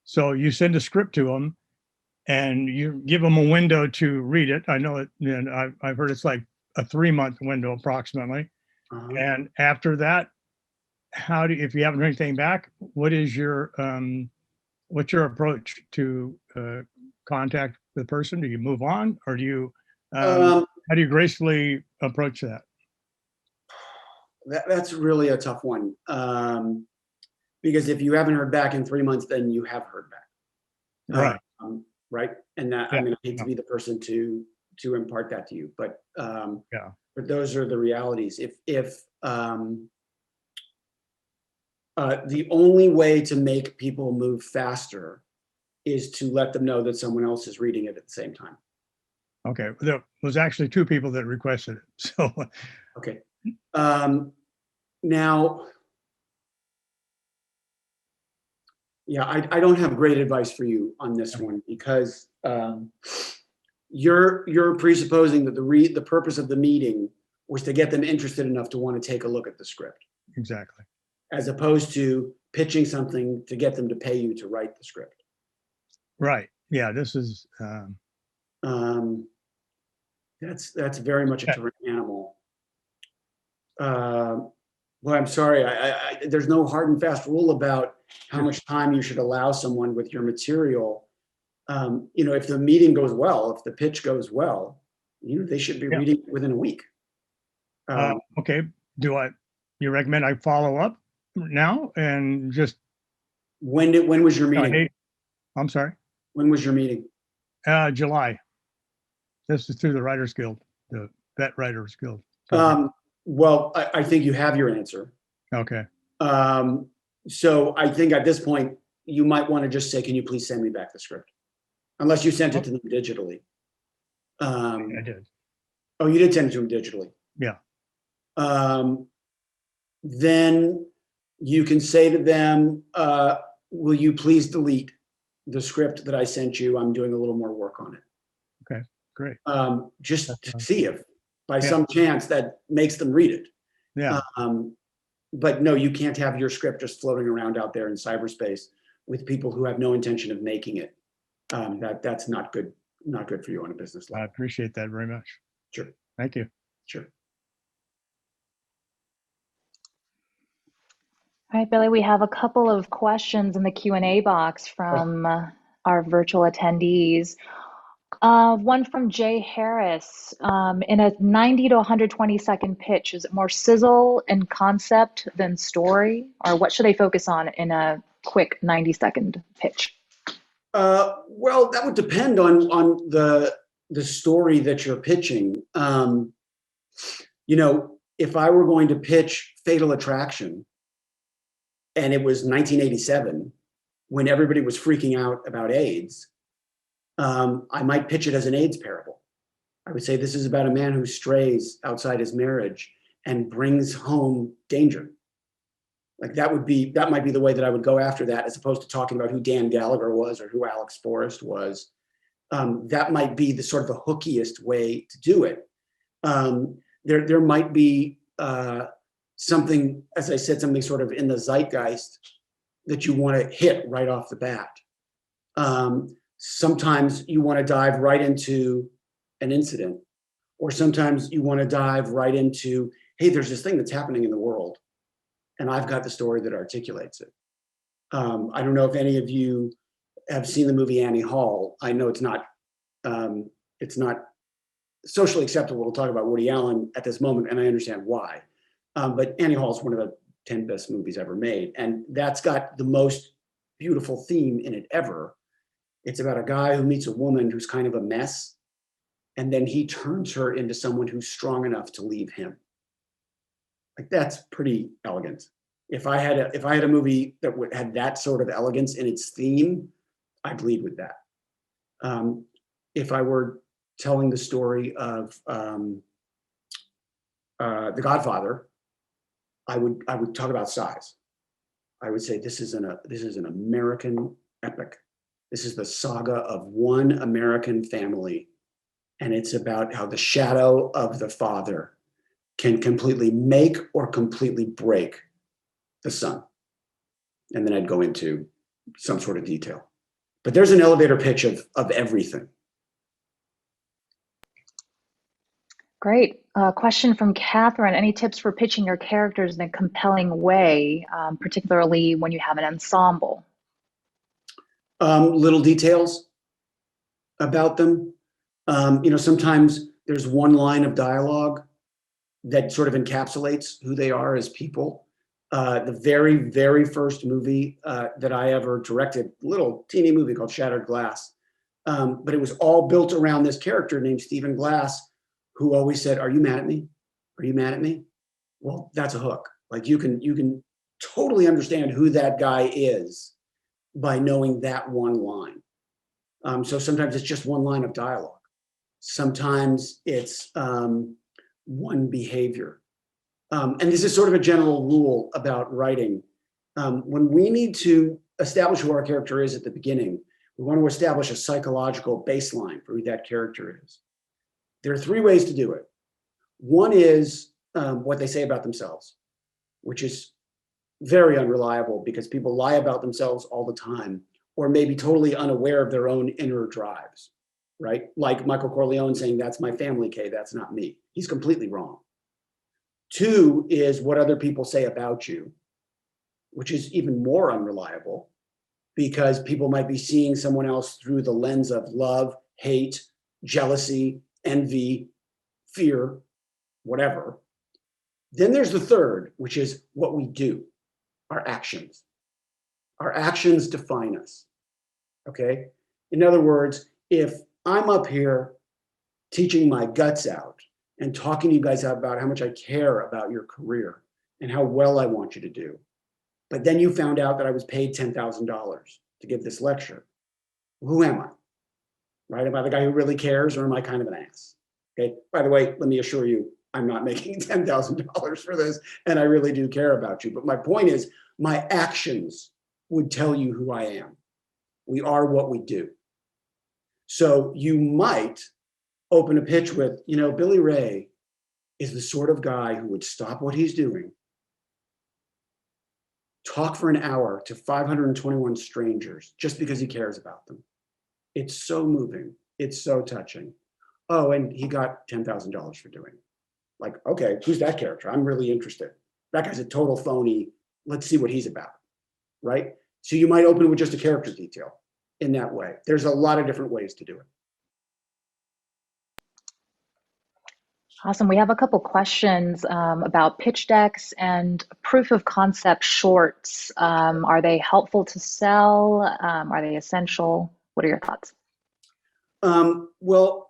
So you send a script to them and you give them a window to read it. I know it, and I've heard it's like a 3-month window approximately. And after that, if you haven't heard anything back, what's your approach to contact the person? Do you move on, or do you How do you gracefully approach that? That's really a tough one. Because if you haven't heard back in 3 months, then you have heard back. Right. Right. And that, I Yeah. mean, I hate to be the person to impart that to you, but Yeah. but those are the realities. If the only way to make people move faster is to let them know that someone else is reading it at the same time. Okay. There was actually 2 people that requested it. So, Okay. Now, yeah, I don't have great advice for you on this one because you're presupposing that the purpose of the meeting was to get them interested enough to want to take a look at the script, exactly. as opposed to pitching something to get them to pay you to write the script. Right. Yeah. This is, That's very much a different animal. Well, I'm sorry. There's no hard and fast rule about how much time you should allow someone with your material. If the meeting goes well, if the pitch goes well, they should be Yeah. reading it within a week. okay. You recommend I follow up now and just, When was your meeting? I'm sorry, When was your meeting? July. This is through the Writers Guild, the Vet Writers Guild. Well, I think you have your answer. Okay. So I think at this point, you might want to just say, can you please send me back the script? Unless you sent it to them digitally. I did. Oh, you did send it to them digitally. Yeah. Then you can say to them, will you please delete the script that I sent you? I'm doing a little more work on it. Okay, great. Just That's to fine. see if by Yeah. some chance that makes them read it. Yeah. But no, you can't have your script just floating around out there in cyberspace with people who have no intention of making it. That's not good for you on a business I level. appreciate that very much. Sure. Thank you. Sure. All right, Billy, we have a couple of questions in the Q&A box from our virtual attendees. One from Jay Harris. In a 90 to 120 second pitch, is it more sizzle and concept than story? Or what should they focus on in a quick 90-second pitch? Well, that would depend on the story that you're pitching. If I were going to pitch Fatal Attraction and it was 1987 when everybody was freaking out about AIDS, I might pitch it as an AIDS parable. I would say this is about a man who strays outside his marriage and brings home danger. Like that might be the way that I would go after that, as opposed to talking about who Dan Gallagher was or who Alex Forrest was. That might be the sort of the hookiest way to do it. There might be something, as I said, something sort of in the zeitgeist that you want to hit right off the bat. Sometimes you want to dive right into an incident, or sometimes you want to dive right into, hey, there's this thing that's happening in the world, and I've got the story that articulates it. I don't know if any of you have seen the movie Annie Hall. I know it's not socially acceptable to talk about Woody Allen at this moment, and I understand why. But Annie Hall is one of the 10 best movies ever made, and that's got the most beautiful theme in it ever. It's about a guy who meets a woman who's kind of a mess, and then he turns her into someone who's strong enough to leave him. Like that's pretty elegant. If I had a movie that had that sort of elegance in its theme, I'd lead with that. If I were telling the story of The Godfather, I would talk about size. I would say this is an American epic. This is the saga of one American family, and it's about how the shadow of the father can completely make or completely break the son. And then I'd go into some sort of detail. But there's an elevator pitch of everything. Great. Question from Catherine. Any tips for pitching your characters in a compelling way, particularly when you have an ensemble? Little details about them. Sometimes there's one line of dialogue that sort of encapsulates who they are as people. The very, very first movie that I ever directed, little teeny movie called Shattered Glass. But it was all built around this character named Stephen Glass, who always said, "Are you mad at me? Are you mad at me?" Well, that's a hook. Like you can totally understand who that guy is by knowing that one line. So sometimes it's just one line of dialogue. Sometimes it's one behavior. And this is sort of a general rule about writing. When we need to establish who our character is at the beginning, we want to establish a psychological baseline for who that character is. There are three ways to do it. One is what they say about themselves, which is very unreliable because people lie about themselves all the time, or maybe totally unaware of their own inner drives, right? Like Michael Corleone saying, "That's my family, Kay, that's not me." He's completely wrong. Two is what other people say about you, which is even more unreliable because people might be seeing someone else through the lens of love, hate, jealousy, envy, fear, whatever. Then there's the third, which is what we do, our actions. Our actions define us, okay? In other words, if I'm up here teaching my guts out and talking to you guys about how much I care about your career and how well I want you to do, but then you found out that I was paid $10,000 to give this lecture, who am I? Right? Am I the guy who really cares, or am I kind of an ass? Okay. By the way, let me assure you, I'm not making $10,000 for this, and I really do care about you. But my point is, my actions would tell you who I am. We are what we do. So you might open a pitch with, Billy Ray is the sort of guy who would stop what he's doing, talk for an hour to 521 strangers just because he cares about them. It's so moving. It's so touching. Oh, and he got $10,000 for doing it. Like, okay, who's that character? I'm really interested. That guy's a total phony. Let's see what he's about, right? So you might open with just a character detail in that way. There's a lot of different ways to do it. Awesome. We have a couple questions about pitch decks and proof of concept shorts. Are they helpful to sell? Are they essential? What are your thoughts? Well,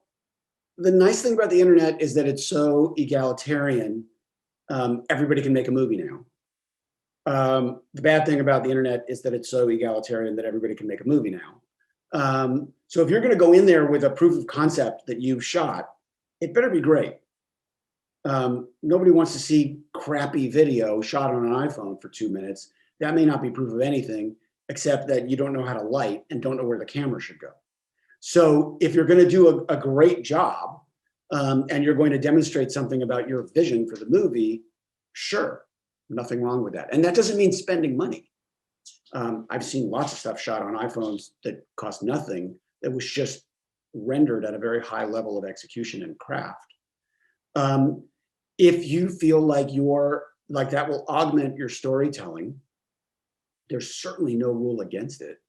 the nice thing about the internet is that it's so egalitarian. Everybody can make a movie now. The bad thing about the internet is that it's so egalitarian that everybody can make a movie now. So if you're going to go in there with a proof of concept that you've shot, it better be great. Nobody wants to see crappy video shot on an iPhone for 2 minutes. That may not be proof of anything, except that you don't know how to light and don't know where the camera should go. So if you're going to do a great job and you're going to demonstrate something about your vision for the movie, sure, nothing wrong with that. And that doesn't mean spending money. I've seen lots of stuff shot on iPhones that cost nothing, that was just rendered at a very high level of execution and craft. If you feel like that will augment your storytelling, there's certainly no rule against it.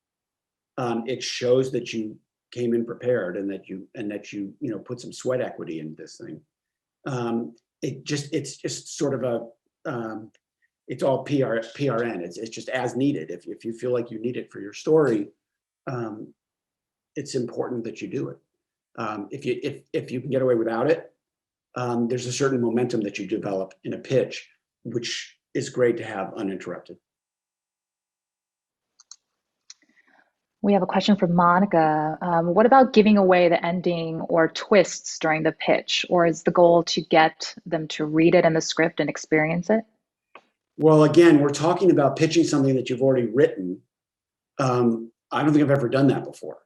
It shows that you came in prepared and that you put some sweat equity into this thing. It's just sort of it's all PRN. It's just as needed. If you feel like you need it for your story, it's important that you do it. If you can get away without it, there's a certain momentum that you develop in a pitch, which is great to have uninterrupted. We have a question from Monica. What about giving away the ending or twists during the pitch? Or is the goal to get them to read it in the script and experience it? Well, again, we're talking about pitching something that you've already written. I don't think I've ever done that before.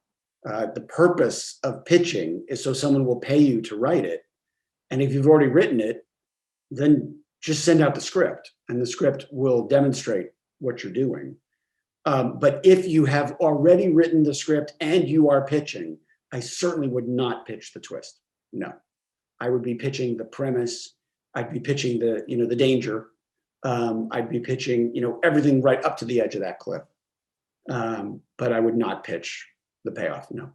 The purpose of pitching is so someone will pay you to write it. And if you've already written it, then just send out the script and the script will demonstrate what you're doing. But if you have already written the script and you are pitching, I certainly would not pitch the twist. No, I would be pitching the premise. I'd be pitching the danger. I'd be pitching, everything right up to the edge of that cliff. But I would not pitch the payoff. No.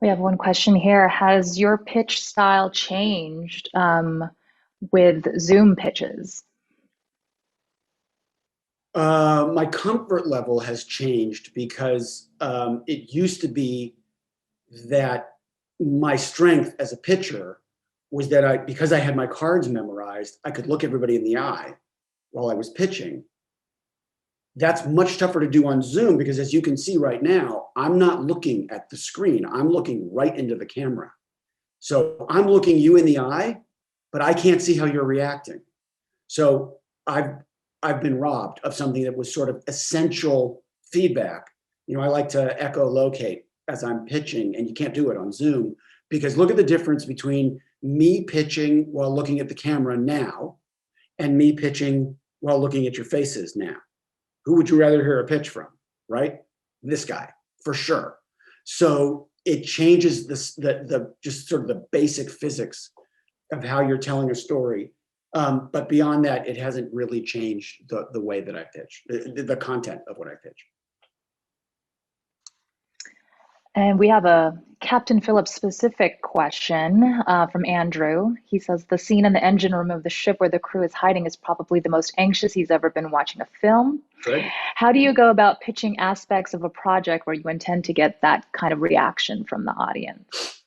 We have one question here. Has your pitch style changed with Zoom pitches? My comfort level has changed because it used to be that my strength as a pitcher was that because I had my cards memorized, I could look everybody in the eye while I was pitching. That's much tougher to do on Zoom because, as you can see right now, I'm not looking at the screen. I'm looking right into the camera. So I'm looking you in the eye, but I can't see how you're reacting. So I've been robbed of something that was sort of essential feedback. You know, I like to echolocate as I'm pitching, and you can't do it on Zoom because look at the difference between me pitching while looking at the camera now and me pitching while looking at your faces now. Who would you rather hear a pitch from, right? This guy, for sure. So it changes the just sort of the basic physics of how you're telling a story. But beyond that, it hasn't really changed the way that I pitch, the content of what I pitch. And we have a Captain Phillips specific question from Andrew. He says, the scene in the engine room of the ship where the crew is hiding is probably the most anxious he's ever been watching a film. Good. How do you go about pitching aspects of a project where you intend to get that kind of reaction from the audience?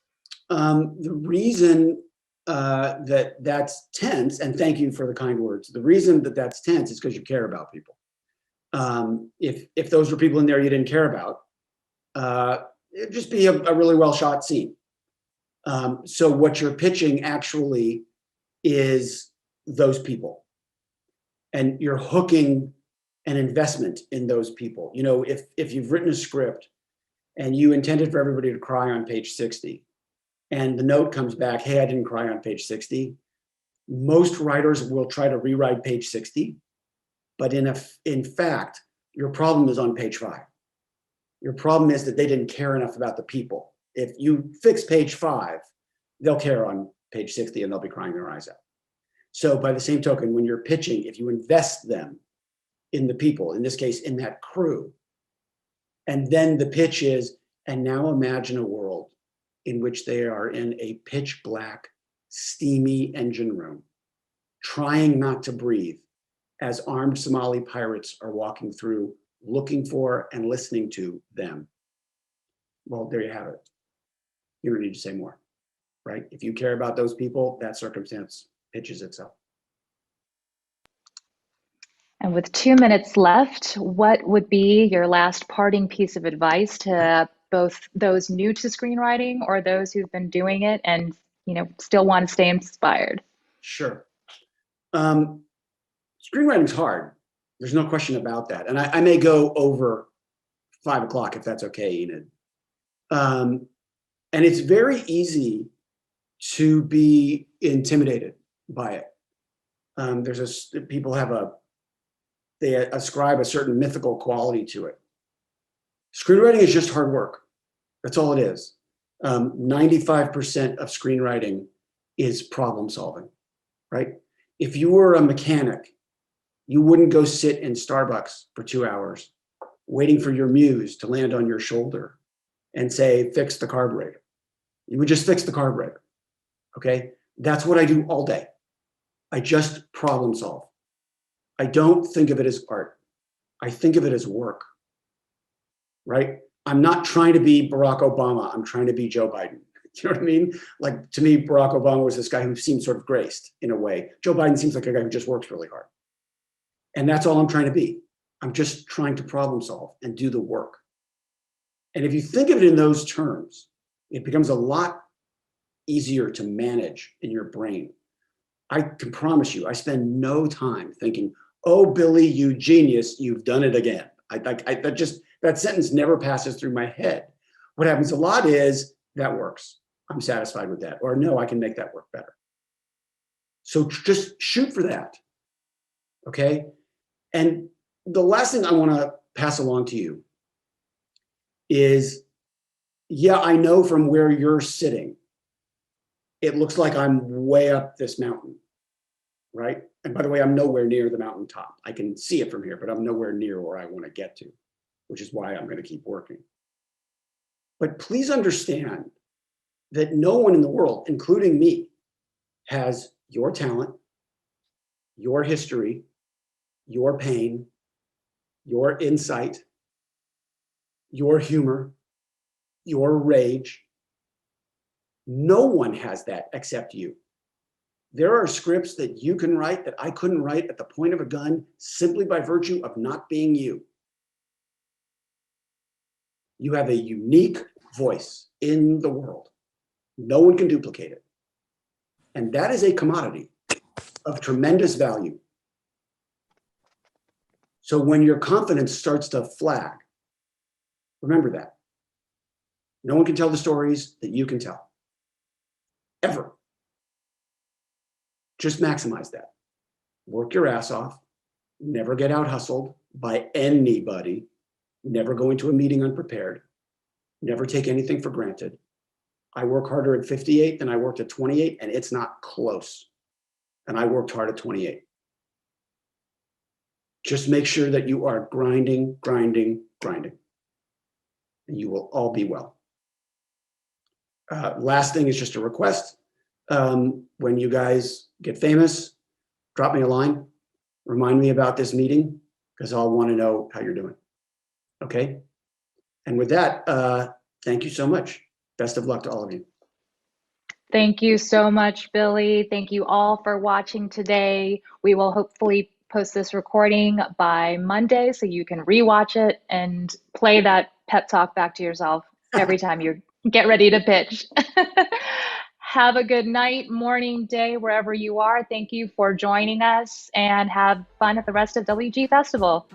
The reason that's tense, and thank you for the kind words. The reason that that's tense is because you care about people. If those were people in there you didn't care about, it'd just be a really well shot scene. So what you're pitching actually is those people, and you're hooking an investment in those people. You know, if you've written a script and you intended for everybody to cry on page 60, and the note comes back, hey, I didn't cry on page 60. Most writers will try to rewrite page 60, but in fact, your problem is on page 5. Your problem is that they didn't care enough about the people. If you fix page 5, they'll care on page 60 and they'll be crying their eyes out. So by the same token, when you're pitching, if you invest them in the people, in this case, in that crew, and then the pitch is, and now imagine a world in which they are in a pitch black, steamy engine room, trying not to breathe as armed Somali pirates are walking through, looking for and listening to them. Well, there you have it. You don't need to say more, right? If you care about those people, that circumstance pitches itself. And with 2 minutes left, what would be your last parting piece of advice to both those new to screenwriting or those who've been doing it and, you know, still want to stay inspired? Sure. Screenwriting's hard. There's no question about that. And I may go over 5 o'clock if that's okay, Enid. And it's very easy to be intimidated by it. People they ascribe a certain mythical quality to it. Screenwriting is just hard work. That's all it is. 95% of screenwriting is problem solving, right? If you were a mechanic, you wouldn't go sit in Starbucks for 2 hours waiting for your muse to land on your shoulder and say, fix the carburetor. You would just fix the carburetor, okay? That's what I do all day. I just problem solve. I don't think of it as art. I think of it as work, right? I'm not trying to be Barack Obama. I'm trying to be Joe Biden. You know what I mean? Like, to me, Barack Obama was this guy who seemed sort of graced in a way. Joe Biden seems like a guy who just works really hard. And that's all I'm trying to be. I'm just trying to problem solve and do the work. And if you think of it in those terms, it becomes a lot easier to manage in your brain. I can promise you, I spend no time thinking, oh, Billy, you genius, you've done it again. That sentence never passes through my head. What happens a lot is, that works. I'm satisfied with that. Or no, I can make that work better. So just shoot for that, okay? And the last thing I want to pass along to you is, yeah, I know from where you're sitting, it looks like I'm way up this mountain, right? And by the way, I'm nowhere near the mountaintop. I can see it from here, but I'm nowhere near where I want to get to, which is why I'm going to keep working. But please understand that no one in the world, including me, has your talent, your history, your pain, your insight, your humor, your rage. No one has that except you. There are scripts that you can write that I couldn't write at the point of a gun simply by virtue of not being you. You have a unique voice in the world. No one can duplicate it. And that is a commodity of tremendous value. So when your confidence starts to flag, remember that. No one can tell the stories that you can tell. Ever. Just maximize that. Work your ass off. Never get out hustled by anybody. Never go into a meeting unprepared. Never take anything for granted. I work harder at 58 than I worked at 28, and it's not close. And I worked hard at 28. Just make sure that you are grinding, grinding, grinding. And you will all be well. Last thing is just a request. When you guys get famous, drop me a line. Remind me about this meeting because I'll want to know how you're doing. Okay? And with that, thank you so much. Best of luck to all of you. Thank you so much, Billy. Thank you all for watching today. We will hopefully post this recording by Monday so you can rewatch it and play that pep talk back to yourself every time you get ready to pitch. Have a good night, morning, day, wherever you are. Thank you for joining us and have fun at the rest of WG Festival.